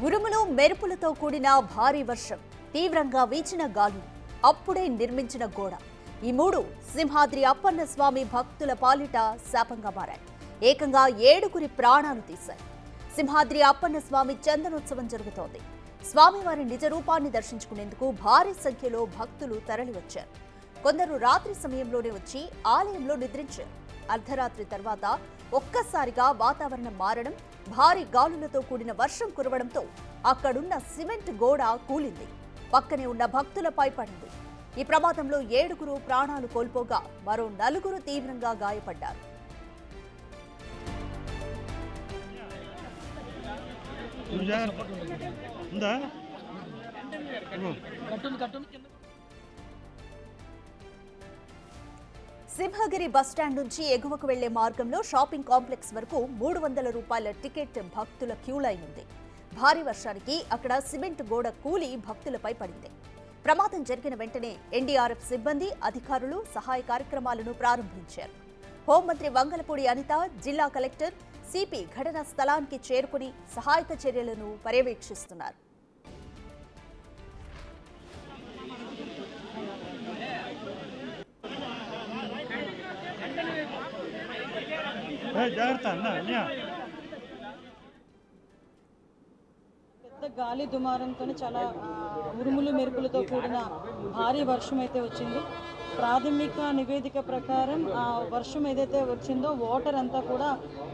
ఉరుములు మెరుపులతో కూడిన భారీ వర్షం, తీవ్రంగా వీచిన గాలులు, అప్పుడే నిర్మించిన గోడ. ఈ మూడు సింహాద్రి అప్పన్న స్వామి భక్తుల పాలిట శాపంగా మారాయి. ఏకంగా 7 ప్రాణాలు తీశాయి. సింహాద్రి అప్పన్న స్వామి చందనోత్సవం జరుగుతోంది. స్వామివారి నిజ రూపాన్ని దర్శించుకునేందుకు భారీ సంఖ్యలో భక్తులు తరలివచ్చారు. కొందరు రాత్రి సమయంలోనే వచ్చి ఆలయంలో నిద్రించారు. అర్ధరాత్రి తర్వాత ఒక్కసారిగా వాతావరణం మారడం, భారీ గాలులతో కూడిన వర్షం కురవడంతో అక్కడున్న సిమెంట్ గోడ కూలింది. పక్కనే ఉన్న భక్తులపై పడింది. ఈ ప్రమాదంలో 7 ప్రాణాలు కోల్పోగా మరో 4 తీవ్రంగా గాయపడ్డారు. సింహగిరి బస్టాండ్ నుంచి ఎగువకు వెళ్లే మార్గంలో షాపింగ్ కాంప్లెక్స్ వరకు 300 రూపాయల టికెట్ భక్తుల క్యూ లైన్ ఉంది. భారీ వర్షానికి అక్కడ సిమెంట్ గోడ కూలి భక్తులపై పడింది. ప్రమాదం జరిగిన వెంటనే ఎన్డీఆర్ఎఫ్ సిబ్బంది, అధికారులు సహాయ కార్యక్రమాలను ప్రారంభించారు. హోంమంత్రి వంగలపూడి అనిత, జిల్లా కలెక్టర్ సిపి ఘటనా స్థలానికి చేరుకుని సహాయక చర్యలను పర్యవేక్షిస్తున్నారు. పెద్ద గాలి దుమారంతో చాలా ఉరుములు మెరుపులతో కూడిన భారీ వర్షం అయితే వచ్చింది. ప్రాథమిక నివేదిక ప్రకారం ఆ వర్షం ఏదైతే వచ్చిందో వాటర్ అంతా కూడా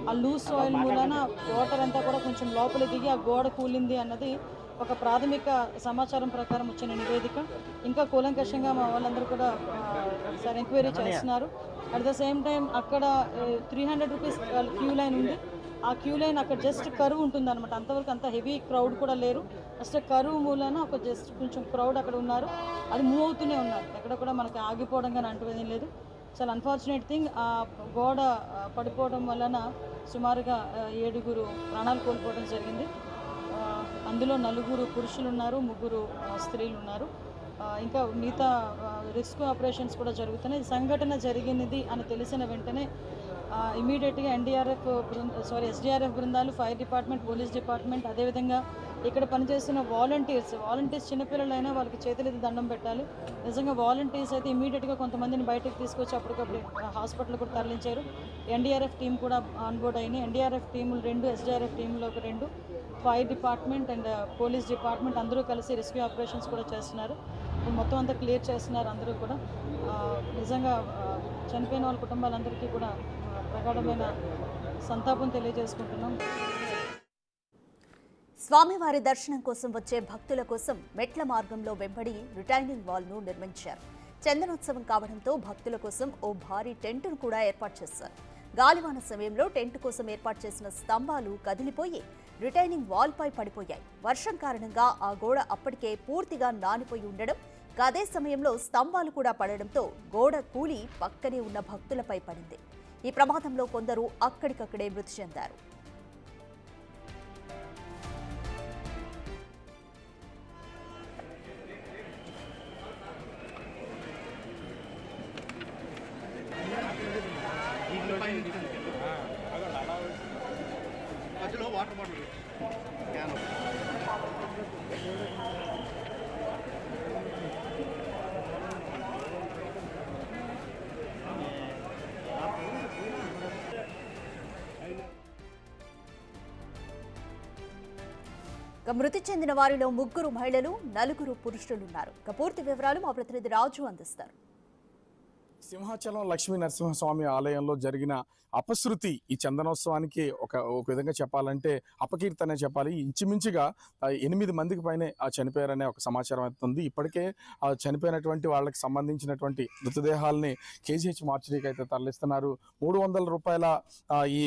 ఆ లూజ్ సాయిల్ మూలన వాటర్ అంతా కూడా కొంచెం లోపల దిగి ఆ గోడ కూలింది అన్నది ఒక ప్రాథమిక సమాచారం ప్రకారం వచ్చిన నివేదిక. ఇంకా కూలంకషంగా మా వాళ్ళందరూ కూడా సార్ ఎంక్వైరీ చేస్తున్నారు. అట్ ద సేమ్ టైం అక్కడ 300 రూపీస్ క్యూ లైన్ ఉంది. ఆ క్యూ లైన్ అక్కడ జస్ట్ కరువు ఉంటుంది అనమాట. అంతవరకు అంత హెవీ క్రౌడ్ కూడా లేరు. జస్ట్ కరువు మూలన ఒక జస్ట్ కొంచెం క్రౌడ్ అక్కడ ఉన్నారు. అది మూవ్ అవుతూనే ఉన్నారు. ఎక్కడ కూడా మనకి ఆగిపోవడం కానీ అంటువేదేం లేదు. చాలా అన్ఫార్చునేట్ థింగ్, ఆ గోడ పడిపోవడం వలన సుమారుగా 7 ప్రాణాలు కోల్పోవడం జరిగింది. అందులో 4 పురుషులు ఉన్నారు, 3 స్త్రీలు ఉన్నారు. ఇంకా మిగతా రెస్క్యూ ఆపరేషన్స్ కూడా జరుగుతున్నాయి. సంఘటన జరిగినది అని తెలిసిన వెంటనే ఇమీడియట్గా ఎస్డీఆర్ఎఫ్ బృందాలు, ఫైర్ డిపార్ట్మెంట్, పోలీస్ డిపార్ట్మెంట్, అదేవిధంగా ఇక్కడ పనిచేస్తున్న వాలంటీర్స్ చిన్నపిల్లలైనా వాళ్ళకి చేతులెత్తి దండం పెట్టాలి. నిజంగా వాలంటీర్స్ అయితే ఇమీడియట్గా కొంతమందిని బయటకు తీసుకొచ్చి అప్పటికప్పుడు హాస్పిటల్ కూడా తరలించారు. ఎన్డీఆర్ఎఫ్ టీం కూడా ఆన్బోర్డ్ అయింది. ఎన్డీఆర్ఎఫ్ టీములు 2, ఎస్డీఆర్ఎఫ్ టీంలో ఒక 2, fire department and police department అందరూ కలిసి రెస్క్యూ ఆపరేషన్స్ కూడా చేస్తున్నారు. మొత్తం అంతా క్లియర్ చేస్తున్నారు అందరూ కూడా. నిజంగా చనిపోయిన వాళ్ళ కుటుంబాలందరికీ కూడా ప్రగాఢమైన సంతాపం తెలియజేసుకుంటున్నాం. స్వామివారి దర్శనం కోసం వచ్చే భక్తుల కోసం మెట్ల మార్గంలో వెంబడి రిటైనింగ్ వాల్ను నిర్మించారు. చందనోత్సవం కావడంతో భక్తుల కోసం ఓ భారీ టెంటును కూడా ఏర్పాటు చేశారు. గాలివాన సమయంలో టెంట్ కోసం ఏర్పాటు చేసిన స్తంభాలు కదిలిపోయి రిటైనింగ్ వాల్పై పడిపోయాయి. వర్షం కారణంగా ఆ గోడ అప్పటికే పూర్తిగా నానిపోయి ఉండడం, అదే సమయంలో స్తంభాలు కూడా పడడంతో గోడ కూలి పక్కనే ఉన్న భక్తులపై పడింది. ఈ ప్రమాదంలో కొందరు అక్కడికక్కడే మృతి చెందారు. మృతి చెందిన వారిలో 3 మహిళలు, 4 పురుషులున్నారు. పూర్తి వివరాలు మా ప్రతినిధి రాజు అందిస్తారు. సింహాచలం లక్ష్మీ నరసింహస్వామి ఆలయంలో జరిగిన అపశృతి ఈ చందనోత్సవానికి ఒక విధంగా చెప్పాలంటే అపకీర్తనే చెప్పాలి. ఇంచుమించుగా 8 మందికి పైనే చనిపోయారనే ఒక సమాచారం అవుతుంది. ఇప్పటికే చనిపోయినటువంటి వాళ్ళకి సంబంధించినటువంటి మృతదేహాలని కేజీహెచ్ మార్చురీకి అయితే తరలిస్తున్నారు. 300 రూపాయల ఈ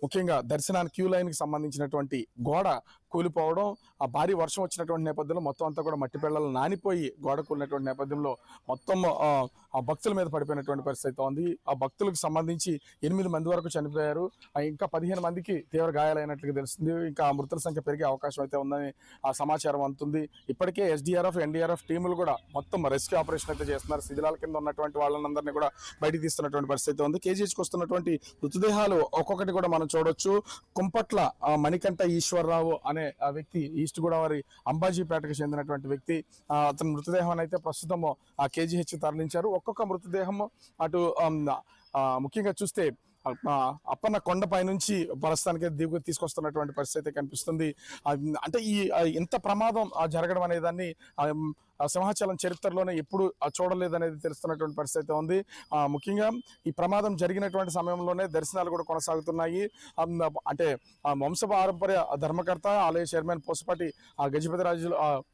ముఖ్యంగా దర్శనానికి క్యూ లైన్కి సంబంధించినటువంటి గోడ కూలిపోవడం, ఆ భారీ వర్షం వచ్చినటువంటి నేపథ్యంలో మొత్తం అంతా కూడా మట్టి పిల్లలు నానిపోయి గోడ కూలినటువంటి నేపథ్యంలో మొత్తం ఆ భక్తుల మీద పడిపోయినటువంటి పరిస్థితి ఉంది. ఆ భక్తులకు సంబంధించి 8 మంది వరకు చనిపోయారు. ఇంకా 15 మందికి తీవ్ర గాయాలైనట్లుగా తెలుస్తుంది. ఇంకా మృతుల సంఖ్య పెరిగే అవకాశం అయితే ఉందని ఆ సమాచారం అందుతుంది. ఇప్పటికే ఎస్డీఆర్ఎఫ్, ఎన్డీఆర్ఎఫ్ టీములు కూడా మొత్తం రెస్క్యూ ఆపరేషన్ అయితే చేస్తున్నారు. శిథిలాల కింద ఉన్నటువంటి వాళ్ళందరినీ కూడా బయటికి తీస్తున్నటువంటి పరిస్థితి ఉంది. కేజీహెచ్కి వస్తున్నటువంటి మృతదేహాలు ఒక్కొక్కటి కూడా మనం చూడొచ్చు. కుంపట్ల మణికంఠ ఈశ్వరరావు అనే అనే ఆ వ్యక్తి ఈస్ట్ గోదావరి అంబాజీపేటకు చెందినటువంటి వ్యక్తి. అతని మృతదేహాన్ని అయితే ప్రస్తుతం ఆ కేజీహెచ్ తరలించారు. ఒక్కొక్క మృతదేహం అటు ముఖ్యంగా చూస్తే అప్పన్న కొండపై నుంచి ప్రస్తుతానికి దిగువ తీసుకొస్తున్నటువంటి పరిస్థితి అయితే కనిపిస్తుంది. అంటే ఇంత ప్రమాదం జరగడం అనే దాన్ని సింహాచలం చరిత్రలోనే ఎప్పుడు చూడలేదనేది తెలుస్తున్నటువంటి పరిస్థితి ఉంది. ముఖ్యంగా ఈ ప్రమాదం జరిగినటువంటి సమయంలోనే దర్శనాలు కూడా కొనసాగుతున్నాయి. అంటే వంశపారంపర్య ధర్మకర్త ఆలయ చైర్మన్ పూసపాటి గజపతిరాజు,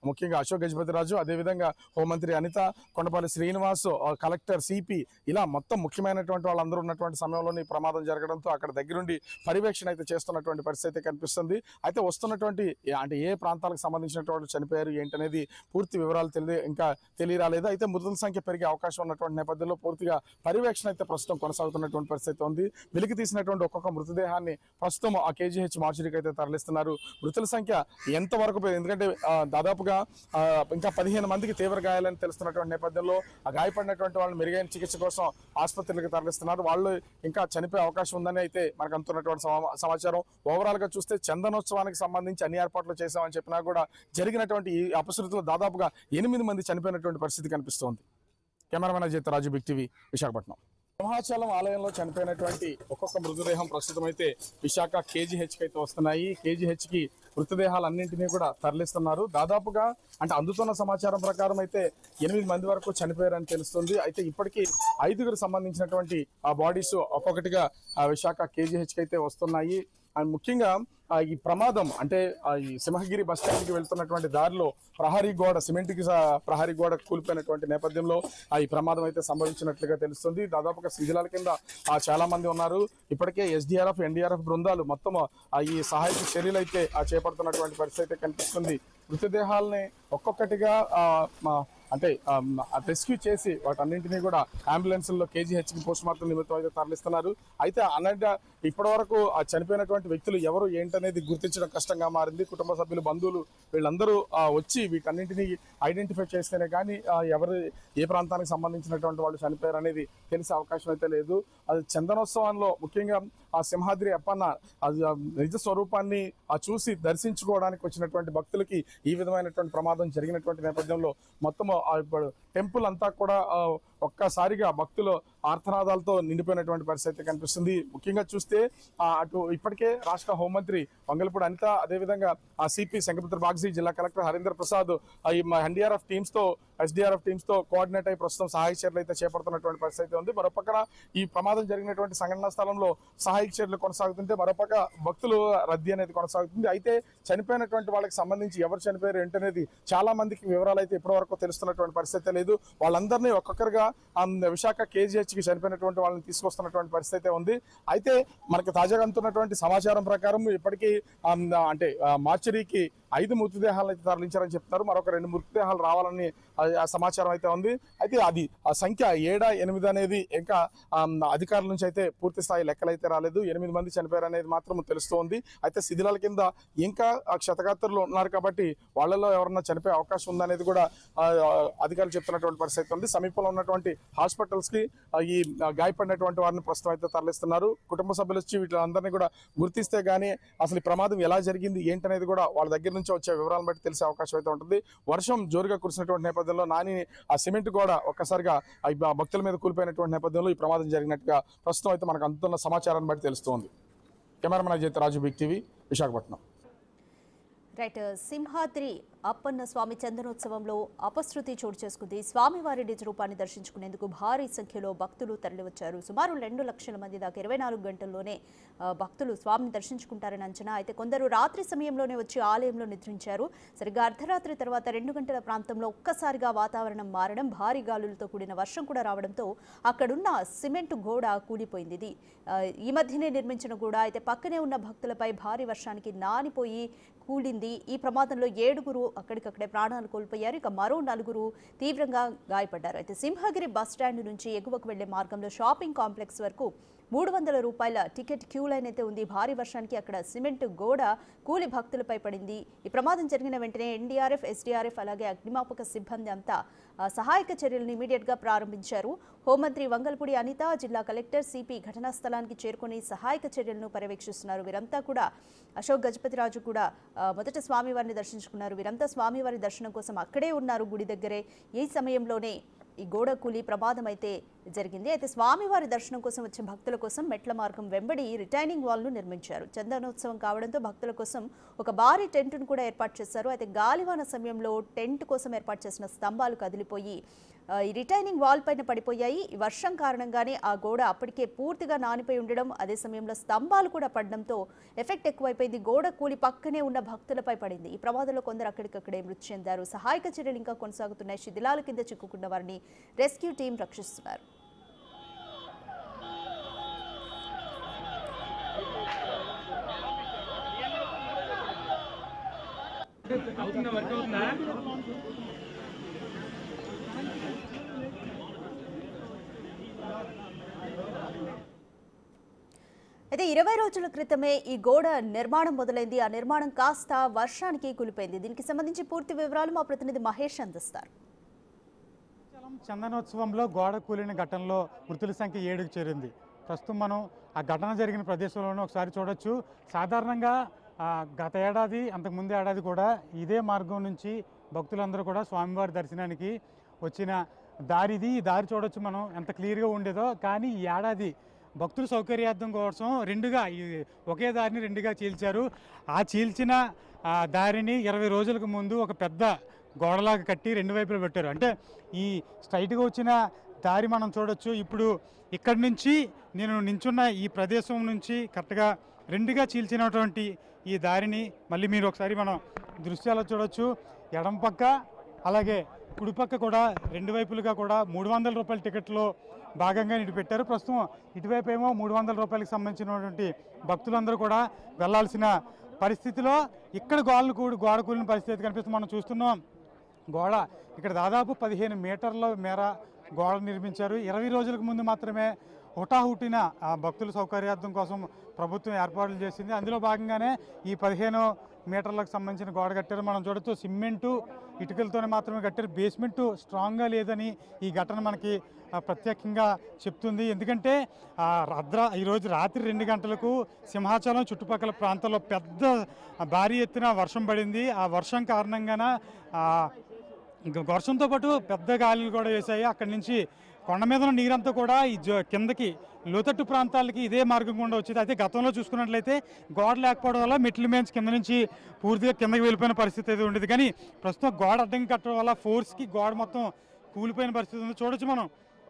ముఖ్యంగా అశోక్ గజపతిరాజు, అదేవిధంగా హోంమంత్రి అనిత, కొండపల్లి శ్రీనివాస్, కలెక్టర్ సిపి, ఇలా మొత్తం ముఖ్యమైనటువంటి వాళ్ళందరూ ఉన్నటువంటి సమయంలోనే ప్రమాదం జరగడంతో అక్కడ దగ్గరుండి పర్యవేక్షణ అయితే చేస్తున్నటువంటి పరిస్థితి కనిపిస్తుంది. అయితే వస్తున్నటువంటి అంటే ఏ ప్రాంతాలకు సంబంధించినటువంటి చనిపోయారు ఏంటనేది పూర్తి వివరాలు ఇంకా తెలియరాలేదు. అయితే మృతుల సంఖ్య పెరిగే అవకాశం ఉన్నటువంటి నేపథ్యంలో పూర్తిగా పర్యవేక్షణ అయితే ప్రస్తుతం కొనసాగుతున్నటువంటి పరిస్థితి ఉంది. వెలికి తీసినటువంటి ఒక్కొక్క మృతదేహాన్ని ప్రస్తుతం ఆ కేజీహెచ్ మార్చురీకి అయితే తరలిస్తున్నారు. మృతుల సంఖ్య ఎంతవరకు, ఎందుకంటే దాదాపుగా ఇంకా 15 మందికి తీవ్ర గాయాలని తెలుస్తున్నటువంటి నేపథ్యంలో ఆ గాయపడినటువంటి వాళ్ళని మెరుగైన చికిత్స కోసం ఆసుపత్రులకు తరలిస్తున్నారు. వాళ్ళు ఇంకా చనిపోయే అవకాశం ఉందని అయితే మనకు అందుతున్నటువంటి సమాచారం. ఓవరాల్ గా చూస్తే చందనోత్సవానికి సంబంధించి అన్ని ఏర్పాట్లు చేశామని చెప్పినా కూడా జరిగినటువంటి ఈ అపశృతిలో దాదాపుగా 8 మంది చనిపోయినటువంటి పరిస్థితి కనిపిస్తోంది. Cameraman Ajith, Raju, Big TV, Visakhapatnam. Simhachalam ఆలయంలో చనిపోయినటువంటి ఒక్కొక్క మృతదేహం ప్రస్తుతం అయితే విశాఖ కేజీహెచ్కి అయితే వస్తున్నాయి. కేజీహెచ్కి మృతదేహాలన్నింటినీ కూడా తరలిస్తున్నారు. దాదాపుగా అంటే అందుతున్న సమాచారం ప్రకారం అయితే 8 మంది వరకు చనిపోయారని తెలుస్తుంది. అయితే ఇప్పటికీ 5గురు సంబంధించినటువంటి ఆ బాడీస్ ఒక్కొక్కటిగా విశాఖ కేజీహెచ్కి అయితే వస్తున్నాయి. అండ్ ముఖ్యంగా ఈ ప్రమాదం అంటే ఈ సింహగిరి బస్ స్టాండ్కి వెళ్తున్నటువంటి దారిలో ప్రహరీ గోడ, సిమెంట్కి ప్రహరీ గోడ కూలిపోయినటువంటి నేపథ్యంలో ఈ ప్రమాదం అయితే సంభవించినట్లుగా తెలుస్తుంది. దాదాపుగా శిథిలాల కింద చాలా మంది ఉన్నారు. ఇప్పటికే ఎస్డీఆర్ఎఫ్, ఎన్డీఆర్ఎఫ్ బృందాలు మొత్తం ఈ సహాయక చర్యలు అయితే చేపడుతున్నటువంటి పరిస్థితి అయితే కనిపిస్తుంది. మృతదేహాలని ఒక్కొక్కటిగా అంటే రెస్క్యూ చేసి వాటన్నింటినీ కూడా అంబులెన్స్లో కేజీహెచ్కి పోస్ట్ మార్టం నిమిత్తం అయితే తరలిస్తున్నారు. అయితే అన్నట్టుగా ఇప్పటి వరకు చనిపోయినటువంటి వ్యక్తులు ఎవరు ఏంటనేది గుర్తించడం కష్టంగా మారింది. కుటుంబ సభ్యులు, బంధువులు వీళ్ళందరూ వచ్చి వీటన్నింటినీ ఐడెంటిఫై చేస్తేనే కానీ ఎవరు ఏ ప్రాంతానికి సంబంధించినటువంటి వాళ్ళు చనిపోయారు అనేది తెలిసే అవకాశం అయితే లేదు. అది చందనోత్సవంలో ముఖ్యంగా ఆ సింహాద్రి అప్పన్న నిజ స్వరూపాన్ని చూసి దర్శించుకోవడానికి వచ్చినటువంటి భక్తులకి ఈ విధమైనటువంటి ప్రమాదం జరిగినటువంటి నేపథ్యంలో మొత్తం ఇప్పుడు టెంపుల్ అంతా కూడా ఒక్కసారిగా భక్తులు ఆర్తనాదాలతో నిండిపోయినటువంటి పరిస్థితి కనిపిస్తుంది. ముఖ్యంగా చూస్తే అటు ఇప్పటికే రాష్ట్ర హోంమంత్రి వంగలపూడి అనిత, అదేవిధంగా ఆ సిపి శంకరపుత్ర బాగ్జీ, జిల్లా కలెక్టర్ హరీందర్ ప్రసాద్ ఈ ఎన్డీఆర్ఎఫ్ టీమ్స్తో, ఎస్డీఆర్ఎఫ్ టీమ్స్తో కోఆర్డినేట్ అయి ప్రస్తుతం సహాయక చర్యలు అయితే చేపడుతున్నటువంటి పరిస్థితి ఉంది. మరోపక్కన ఈ ప్రమాదం జరిగినటువంటి సంఘటనా స్థలంలో సహాయక చర్యలు కొనసాగుతుంటే మరోపక్క భక్తులు రద్దీ అనేది కొనసాగుతుంది. అయితే చనిపోయినటువంటి వాళ్ళకి సంబంధించి ఎవరు చనిపోయారు ఏంటనేది చాలా మందికి వివరాలు అయితే ఇప్పటివరకు తెలుస్తున్నటువంటి పరిస్థితి లేదు. వాళ్ళందరినీ ఒక్కొక్కరుగా విశాఖ కేజీహెచ్కి చనిపోయినటువంటి వాళ్ళని తీసుకొస్తున్నటువంటి పరిస్థితి ఉంది. అయితే మనకి తాజాగా అందుతున్నటువంటి సమాచారం ప్రకారం ఇప్పటికీ అంటే మార్చరీకి 5 మృతదేహాలను అయితే తరలించారని చెప్తున్నారు. మరొక 2 మృతదేహాలు రావాలని సమాచారం అయితే ఉంది. అయితే అది ఆ సంఖ్య 7, 8 అనేది ఇంకా అధికారుల నుంచి అయితే పూర్తి స్థాయి లెక్కలు అయితే రాలేదు. 8 మంది చనిపోయారు అనేది మాత్రం తెలుస్తోంది. అయితే శిథిలాల కింద ఇంకా క్షతగాత్రులు ఉన్నారు కాబట్టి వాళ్ళలో ఎవరన్నా చనిపోయే అవకాశం ఉందనేది కూడా అధికారులు చెప్తున్నటువంటి పరిస్థితి ఉంది. సమీపంలో ఉన్నటువంటి హాస్పిటల్స్కి ఈ గాయపడినటువంటి వారిని ప్రస్తుతం అయితే తరలిస్తున్నారు. కుటుంబ సభ్యులు వచ్చి వీళ్ళందరినీ కూడా గుర్తిస్తే గానీ అసలు ఈ ప్రమాదం ఎలా జరిగింది ఏంటనేది కూడా వాళ్ళ దగ్గర నుంచి వచ్చే వివరాలను బట్టి తెలిసే అవకాశం అయితే ఉంటుంది. వర్షం జోరుగా కురిసినటువంటి నేపథ్యంలో నాని ఆ సిమెంట్ కూడా ఒక్కసారిగా భక్తుల మీద కూలిపోయినటువంటి నేపథ్యంలో ఈ ప్రమాదం జరిగినట్టుగా ప్రస్తుతం అయితే మనకు అందుతున్న సమాచారాన్ని బట్టి తెలుస్తోంది. Cameraman Ajith, Raju, Big TV, Visakhapatnam. Right. Simhadri Appanna Swamy చందనోత్సవంలో అపశృతి చోటు చేసుకుంది. స్వామివారి నిజ రూపాన్ని దర్శించుకునేందుకు భారీ సంఖ్యలో భక్తులు తరలివచ్చారు. సుమారు 2 లక్షల మంది దాకా 24 గంటల్లోనే భక్తులు స్వామిని దర్శించుకుంటారని అంచనా. అయితే కొందరు రాత్రి సమయంలోనే వచ్చి ఆలయంలో నిద్రించారు. సరిగ్గా అర్ధరాత్రి తర్వాత 2 గంటల ప్రాంతంలో ఒక్కసారిగా వాతావరణం మారడం, భారీ గాలులతో కూడిన వర్షం కూడా రావడంతో అక్కడున్న సిమెంట్ గోడ కూలిపోయింది. ఇది ఈ మధ్యనే నిర్మించిన గోడ. అయితే పక్కనే ఉన్న భక్తులపై భారీ వర్షానికి నానిపోయి కూలింది. ఈ ప్రమాదంలో 7గురు అక్కడికక్కడే ప్రాణాలు కోల్పోయారు. ఇక మరో 4గురు తీవ్రంగా గాయపడ్డారు. అయితే సింహగిరి బస్ స్టాండ్ నుంచి ఎగువకు వెళ్లే మార్గంలో షాపింగ్ కాంప్లెక్స్ వరకు 300 రూపాయల టికెట్ క్యూ లైన్ అయితే ఉంది. భారీ వర్షానికి అక్కడ సిమెంట్ గోడ కూలి భక్తులపై పడింది. ఈ ప్రమాదం జరిగిన వెంటనే ఎన్డీఆర్ఎఫ్, ఎస్డీఆర్ఎఫ్ అలాగే అగ్నిమాపక సిబ్బంది అంతా సహాయక చర్యలను ఇమీడియట్ గా ప్రారంభించారు. హోంమంత్రి వంగల్పూడి అనిత, జిల్లా కలెక్టర్ సిపి ఘటనా స్థలానికి చేరుకుని సహాయక చర్యలను పర్యవేక్షిస్తున్నారు. వీరంతా కూడా అశోక్ గజపతిరాజు కూడా మొదట స్వామివారిని దర్శించుకున్నారు. వీరంతా స్వామివారి దర్శనం కోసం అక్కడే ఉన్నారు గుడి దగ్గరే. ఈ సమయంలోనే ఈ గోడ కూలి ప్రమాదం అయితే జరిగింది. అయితే స్వామివారి దర్శనం కోసం వచ్చే భక్తుల కోసం మెట్ల మార్గం వెంబడి రిటైనింగ్ వాల్ ను నిర్మించారు. చందనోత్సవం కావడంతో భక్తుల కోసం ఒక భారీ టెంట్ను కూడా ఏర్పాటు చేశారు. అయితే గాలివాన సమయంలో టెంట్ కోసం ఏర్పాటు చేసిన స్తంభాలు కదిలిపోయి ఈ రిటైనింగ్ వాల్ పైన పడిపోయాయి. ఈ వర్షం కారణంగానే ఆ గోడ అప్పటికే పూర్తిగా నానిపోయి ఉండడం, అదే సమయంలో స్తంభాలు కూడా పడడంతో ఎఫెక్ట్ ఎక్కువైపోయింది. గోడ కూలి పక్కనే ఉన్న భక్తులపై పడింది. ఈ ప్రమాదంలో కొందరు అక్కడికక్కడే మృతి చెందారు. సహాయక చర్యలు ఇంకా కొనసాగుతున్నాయి. శిథిలాల కింద చిక్కుకున్న వారిని రెస్క్యూ టీం రక్షిస్తున్నారు. అయితే 20 రోజుల క్రితమే ఈ గోడ నిర్మాణం మొదలైంది. ఆ నిర్మాణం కాస్త వర్షానికి కూలిపోయింది. దీనికి సంబంధించి పూర్తి వివరాలు మా ప్రతినిధి మహేష్ అందిస్తారు. చందనోత్సవంలో గోడ కూలిన ఘటనలో మృతుల సంఖ్య 7కు చేరింది. ప్రస్తుతం మనం ఆ ఘటన జరిగిన ప్రదేశంలోనే ఒకసారి చూడొచ్చు. సాధారణంగా గత ఏడాది, అంతకుముందు ఏడాది కూడా ఇదే మార్గం నుంచి భక్తులందరూ కూడా స్వామివారి దర్శనానికి వచ్చిన దారిది. ఈ దారి చూడొచ్చు మనం ఎంత క్లియర్గా ఉండేదో. కానీ ఈ ఏడాది భక్తుల సౌకర్యార్థం కోసం ఒకే దారిని రెండుగా చీల్చారు. ఆ చీల్చిన దారిని 20 రోజులకు ముందు ఒక పెద్ద గోడలాగా కట్టి రెండు వైపులు పెట్టారు. అంటే ఈ స్ట్రైట్గా వచ్చిన దారి మనం చూడొచ్చు. ఇప్పుడు ఇక్కడి నుంచి నేను నించున్న ఈ ప్రదేశం నుంచి కరెక్ట్గా రెండుగా చీల్చినటువంటి ఈ దారిని మళ్ళీ మీరు ఒకసారి మనం దృశ్యాలు చూడొచ్చు. ఎడం పక్క అలాగే కుడిపక్క కూడా రెండు వైపులుగా కూడా 300 రూపాయల టికెట్లో భాగంగా ఇటు పెట్టారు. ప్రస్తుతం ఇటువైపు ఏమో 300 రూపాయలకు సంబంధించినటువంటి భక్తులందరూ కూడా వెళ్లాల్సిన పరిస్థితిలో ఇక్కడ గోడ కూలిన పరిస్థితి కనిపిస్తుంది. మనం చూస్తున్నాం గోడ ఇక్కడ దాదాపు 15 మీటర్ల మేర గోడ నిర్మించారు. 20 రోజులకు ముందు మాత్రమే హుటాహుటిన భక్తుల సౌకర్యార్థం కోసం ప్రభుత్వం ఏర్పాట్లు చేసింది. అందులో భాగంగానే ఈ 15 మీటర్లకు సంబంధించిన గోడ కట్టారు. మనం చూడొచ్చు సిమెంటు ఇటుకలతోనే మాత్రమే కట్టారు. బేస్మెంటు స్ట్రాంగ్గా లేదని ఈ ఘటన మనకి ప్రత్యేకంగా చెప్తుంది. ఎందుకంటే ఈరోజు రాత్రి 2 గంటలకు సింహాచలం చుట్టుపక్కల ప్రాంతాల్లో పెద్ద భారీ ఎత్తున వర్షం పడింది. ఆ వర్షం కారణంగాన వర్షంతో పాటు పెద్ద గాలులు కూడా వేశాయి. అక్కడి నుంచి కొండ మీద ఉన్న నీరంతా కూడా ఈ కిందకి లోతట్టు ప్రాంతాలకి ఇదే మార్గం గుండా వచ్చేది. అయితే గతంలో చూసుకున్నట్లయితే గోడ లేకపోవడం వల్ల మెట్ల మీద కింద నుంచి పూర్తిగా కిందకి వెళ్ళిపోయిన పరిస్థితి అయితే ఉండేది. కానీ ప్రస్తుతం గోడ అడ్డం కట్టడం వల్ల ఫోర్స్కి గోడ మొత్తం కూలిపోయిన పరిస్థితి ఉంది. చూడొచ్చు మనం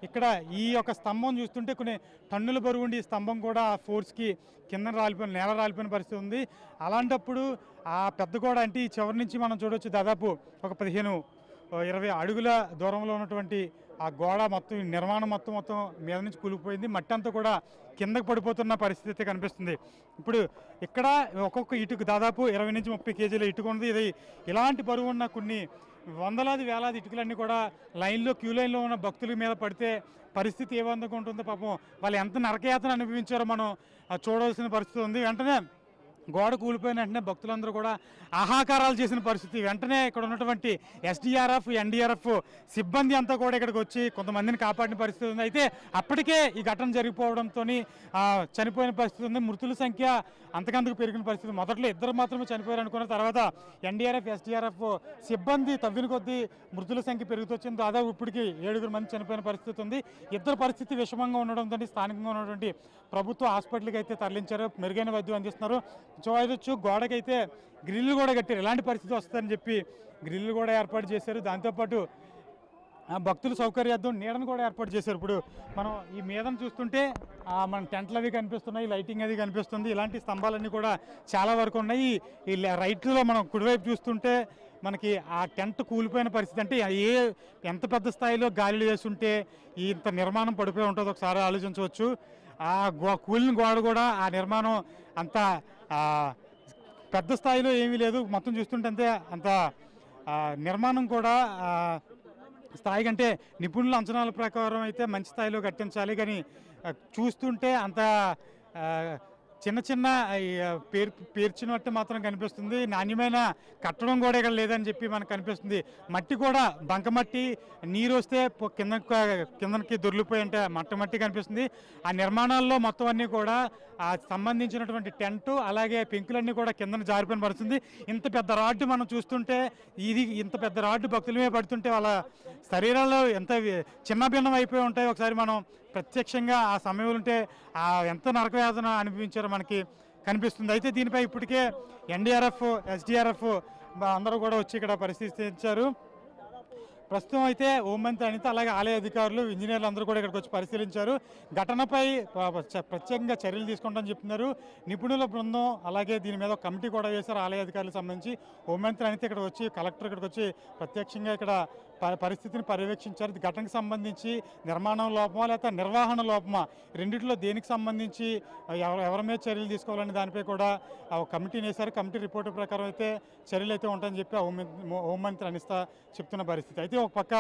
ఇక్కడ ఈ యొక్క స్తంభం చూస్తుంటే కొన్ని టన్నుల బరువు ఉండి ఈ స్తంభం కూడా ఫోర్స్కి కింద నేల రాలిపోయిన పరిస్థితి ఉంది. అలాంటప్పుడు ఆ పెద్ద గోడ అంటే ఈ చివరి నుంచి మనం చూడవచ్చు దాదాపు ఒక 15-20 అడుగుల దూరంలో ఉన్నటువంటి ఆ గోడ మొత్తం నిర్మాణం మొత్తం మీద నుంచి కూలిపోయింది. మట్టి అంతా కూడా కిందకు పడిపోతున్న పరిస్థితి కనిపిస్తుంది. ఇప్పుడు ఇక్కడ ఒక్కొక్క ఇటుకు దాదాపు 20 నుంచి 30 కేజీల ఇటుక ఉంది. ఇది ఇలాంటి బరువు ఉన్న కొన్ని వందలాది వేలాది ఇటుకలన్నీ కూడా క్యూ లైన్లో ఉన్న భక్తుల మీద పడితే పరిస్థితి ఏ విధంగా ఉంటుందో పాపం వాళ్ళు ఎంత నరకయాతన అనుభవించారో మనం చూడవలసిన పరిస్థితి ఉంది. వెంటనే గోడ కూలిపోయిన వెంటనే భక్తులందరూ కూడా ఆహాకారాలు చేసిన పరిస్థితి. వెంటనే ఇక్కడ ఉన్నటువంటి ఎస్డీఆర్ఎఫ్, ఎన్డీఆర్ఎఫ్ సిబ్బంది అంతా కూడా ఇక్కడికి వచ్చి కొంతమందిని కాపాడిన పరిస్థితి ఉంది. అయితే అప్పటికే ఈ ఘటన జరిగిపోవడంతో చనిపోయిన పరిస్థితి ఉంది. మృతుల సంఖ్య అంతకంతకు పెరిగిన పరిస్థితి. మొదట్లో 2 మాత్రమే చనిపోయారు అనుకున్న తర్వాత ఎన్డీఆర్ఎఫ్, ఎస్డీఆర్ఎఫ్ సిబ్బంది తవ్విన కొద్దీ మృతుల సంఖ్య పెరుగుతొచ్చింది. దాదాపు ఇప్పటికి 7 మంది చనిపోయిన పరిస్థితి ఉంది. ఇద్దరు పరిస్థితి విషమంగా ఉండడంతో స్థానికంగా ఉన్నటువంటి ప్రభుత్వ హాస్పిటల్కి అయితే తరలించారు. మెరుగైన వైద్యం అందిస్తున్నారు. చూడవచ్చు గోడకైతే గ్రిల్లు కూడా కట్టారు. ఎలాంటి పరిస్థితి వస్తుందని చెప్పి గ్రిల్లు కూడా ఏర్పాటు చేశారు. దాంతోపాటు భక్తుల సౌకర్యార్థం నీడను కూడా ఏర్పాటు చేశారు. ఇప్పుడు మనం ఈ మీదను చూస్తుంటే మన టెంట్లు అవి కనిపిస్తున్నాయి, లైటింగ్ అది కనిపిస్తుంది. ఇలాంటి స్తంభాలన్నీ కూడా చాలా వరకు ఉన్నాయి. ఈ రైట్లో మనం కుడివైపు చూస్తుంటే మనకి ఆ టెంట్ కూలిపోయిన పరిస్థితి. అంటే ఎంత పెద్ద స్థాయిలో గాలిలు వేస్తుంటే ఇంత నిర్మాణం పడిపోయి ఉంటుందో ఒకసారి ఆలోచించవచ్చు. ఆ కూలిన గోడ కూడా ఆ నిర్మాణం అంత పెద్ద స్థాయిలో ఏమీ లేదు. మొత్తం చూస్తుంటే అంత నిర్మాణం కూడా స్థాయి కంటే నిపుణుల అంచనాల ప్రకారం అయితే మంచి స్థాయిలో కట్టించాలి. కానీ చూస్తుంటే అంత చిన్న చిన్న పేర్చినట్టు మాత్రం కనిపిస్తుంది. నాణ్యమైన కట్టడం కూడా ఇక్కడ లేదని చెప్పి మనకు కనిపిస్తుంది. మట్టి కూడా బంకమట్టి, నీరు వస్తే కిందకి దొర్లిపోయి అంటే మట్టి కనిపిస్తుంది. ఆ నిర్మాణాల్లో మొత్తం అన్నీ కూడా ఆ సంబంధించినటువంటి టెంటు అలాగే పెంకులన్నీ కూడా కిందన జారిపోయిన పడుతుంది. ఇంత పెద్ద రాడ్డు మనం చూస్తుంటే ఇంత పెద్ద రాడ్డు భక్తుల మీద పడుతుంటే వాళ్ళ శరీరాల్లో ఎంత చిన్న భిన్నం అయిపోయి ఉంటాయి. ఒకసారి మనం ప్రత్యక్షంగా ఆ సమయంలో ఉంటే ఎంత నరకవేదన అనిపించారో మనకి కనిపిస్తుంది. అయితే దీనిపై ఇప్పటికే ఎన్డీఆర్ఎఫ్, ఎస్డీఆర్ఎఫ్ అందరూ కూడా వచ్చి ఇక్కడ పరిశీలించారు. ప్రస్తుతం అయితే హోంమంత్రి అనిత అలాగే ఆలయ అధికారులు, ఇంజనీర్లు అందరూ కూడా ఇక్కడికి వచ్చి పరిశీలించారు. ఘటనపై ప్రత్యేకంగా చర్యలు తీసుకుంటామని చెప్తున్నారు. నిపుణుల బృందం అలాగే దీని మీద ఒక కమిటీ కూడా వేశారు ఆలయ అధికారులకు సంబంధించి. హోంమంత్రి అనిత ఇక్కడ వచ్చి, కలెక్టర్ ఇక్కడికి వచ్చి ప్రత్యక్షంగా ఇక్కడ పరిస్థితిని పర్యవేక్షించారు. ఘటనకు సంబంధించి నిర్మాణం లోపమా లేకపోతే నిర్వహణ లోపమా, రెండిట్లో దేనికి సంబంధించి ఎవరి మీద చర్యలు తీసుకోవాలని దానిపై కూడా కమిటీని వేశారు. కమిటీ రిపోర్టు ప్రకారం అయితే చర్యలు అయితే ఉంటాయని చెప్పి హోంమంత్రి అనిత చెప్తున్న పరిస్థితి. అయితే ఒక పక్క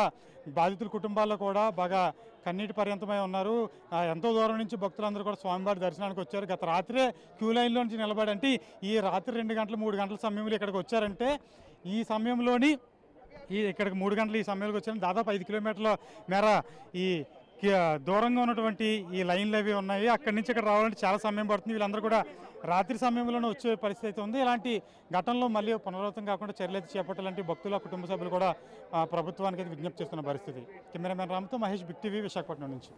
బాధితుల కుటుంబాల్లో కూడా బాగా కన్నీటి పర్యంతమై ఉన్నారు. ఎంతో దూరం నుంచి భక్తులందరూ కూడా స్వామివారి దర్శనానికి వచ్చారు. గత రాత్రే క్యూ లైన్లో నుంచి నిలబడి, అంటే ఈ రాత్రి 2 గంటలు 3 గంటల సమయంలో ఇక్కడికి వచ్చారంటే ఈ సమయంలోని ఇక్కడికి 3 గంటలు ఈ సమయంలోకి వచ్చారు. దాదాపు 5 కిలోమీటర్ల మేర ఈ దూరంగా ఉన్నటువంటి ఈ లైన్లు అవి ఉన్నాయి. అక్కడి నుంచి ఇక్కడ రావాలంటే చాలా సమయం పడుతుంది. వీళ్ళందరూ కూడా రాత్రి సమయంలోనే వచ్చే పరిస్థితి ఉంది. ఇలాంటి ఘటనలో మళ్ళీ పునరావృతం కాకుండా చర్యలు అయితే చేపట్టాలంటే భక్తుల కుటుంబ సభ్యులు కూడా ప్రభుత్వానికి అయితే విజ్ఞప్తి చేస్తున్న పరిస్థితి. కెమెరామెన్ రామ్తో మహేష్, బిగ్ టీవీ, విశాఖపట్నం నుంచి.